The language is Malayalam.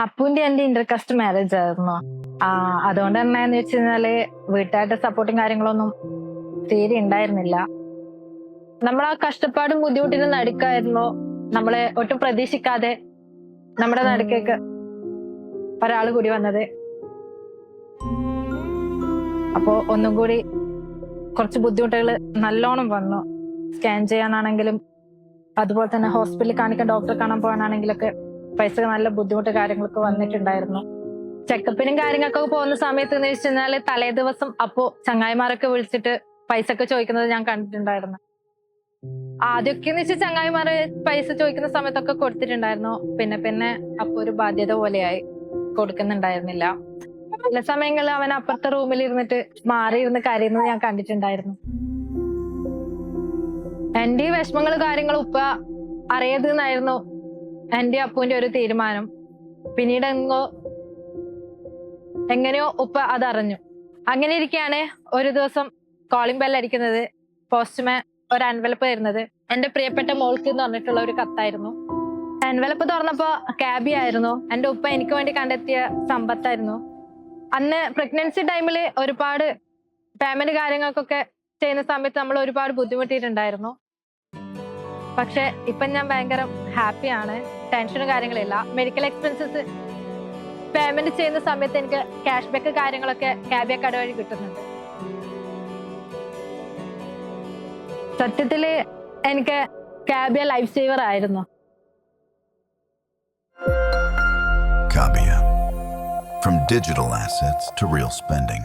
അപ്പുവിന്റെ എന്റെ ഇന്റർകാസ്റ്റ് മാരേജ് ആയിരുന്നു. അതുകൊണ്ട് തന്നെ എന്ന് വെച്ച് കഴിഞ്ഞാല് വീട്ടുകാരുടെ സപ്പോർട്ടും കാര്യങ്ങളൊന്നും തീരെ ഉണ്ടായിരുന്നില്ല. നമ്മളാ കഷ്ടപ്പാടും ബുദ്ധിമുട്ടിനും നടുക്കായിരുന്നു നമ്മളെ ഒട്ടും പ്രതീക്ഷിക്കാതെ നമ്മുടെ നടുക്കേക്ക് ഒരാള് കൂടി വന്നത്. അപ്പോ ഒന്നും കൂടി കുറച്ച് ബുദ്ധിമുട്ടുകൾ നല്ലോണം വന്നു. സ്കാൻ ചെയ്യാനാണെങ്കിലും അതുപോലെ തന്നെ ഹോസ്പിറ്റലിൽ കാണിക്കാൻ ഡോക്ടറെ കാണാൻ പോകാനാണെങ്കിലൊക്കെ പൈസ നല്ല ബുദ്ധിമുട്ട് കാര്യങ്ങളൊക്കെ വന്നിട്ടുണ്ടായിരുന്നു. ചെക്കപ്പിനും കാര്യങ്ങൾക്കൊക്കെ പോകുന്ന സമയത്ത് എന്ന് വെച്ച് കഴിഞ്ഞാല് തലേ ദിവസം അപ്പോ ചങ്ങായിമാരൊക്കെ വിളിച്ചിട്ട് പൈസ ഒക്കെ ചോദിക്കുന്നത് ഞാൻ കണ്ടിട്ടുണ്ടായിരുന്നു. ആദ്യമൊക്കെ എന്ന് വെച്ചാൽ ചങ്ങായിമാര് പൈസ ചോദിക്കുന്ന സമയത്തൊക്കെ കൊടുത്തിട്ടുണ്ടായിരുന്നു. പിന്നെ അപ്പൊ ഒരു ബാധ്യത പോലെയായി കൊടുക്കുന്നുണ്ടായിരുന്നില്ല. ചില സമയങ്ങളിൽ അവൻ അപ്പുറത്തെ റൂമിൽ ഇരുന്നിട്ട് മാറിയിരുന്ന് കരയുന്നത് ഞാൻ കണ്ടിട്ടുണ്ടായിരുന്നു. എന്റെ ഈ വിഷമങ്ങൾ കാര്യങ്ങളും ഉപ്പ അറിയരുതെന്നായിരുന്നു എന്റെ അപ്പുവിന്റെ ഒരു തീരുമാനം. പിന്നീട് എങ്ങനെയോ ഉപ്പ അതറിഞ്ഞു. അങ്ങനെ ഇരിക്കുകയാണ് ഒരു ദിവസം കോളിംഗ് ബെൽ അടിക്കുന്നത്. പോസ്റ്റ്മാൻ ഒരു എൻവലപ്പ് തരുന്നത് എന്റെ പ്രിയപ്പെട്ട മോൾക്ക് എന്ന് പറഞ്ഞിട്ടുള്ള ഒരു കത്തായിരുന്നു. എൻവലപ്പ് തുറന്നപ്പോ ക്യാബി ആയിരുന്നു. എന്റെ ഉപ്പ എനിക്ക് വേണ്ടി കണ്ടെത്തിയ സമ്പത്തായിരുന്നു. അന്ന് പ്രഗ്നൻസി ടൈമില് ഒരുപാട് പേയ്മെന്റ് കാര്യങ്ങൾക്കൊക്കെ ചെയ്യുന്ന സമയത്ത് നമ്മൾ ഒരുപാട് ബുദ്ധിമുട്ടിയിട്ടുണ്ടായിരുന്നു. പക്ഷെ ഇപ്പൊ ഞാൻ ഭയങ്കര ഹാപ്പിയാണ്. ടെൻഷനും കാര്യങ്ങളില്ല. മെഡിക്കൽ എക്സ്പെൻസസ് പേയ്മെന്റ് ചെയ്യുന്ന സമയത്ത് എനിക്ക് ക്യാഷ് ബാക്ക് കാര്യങ്ങളൊക്കെ ക്യാബിയ കട വഴി കിട്ടുന്നുണ്ട്. സത്യത്തില് എനിക്ക് ക്യാബിയ ലൈഫ് സേവർ ആയിരുന്നു. Kabia. From digital assets to real spending.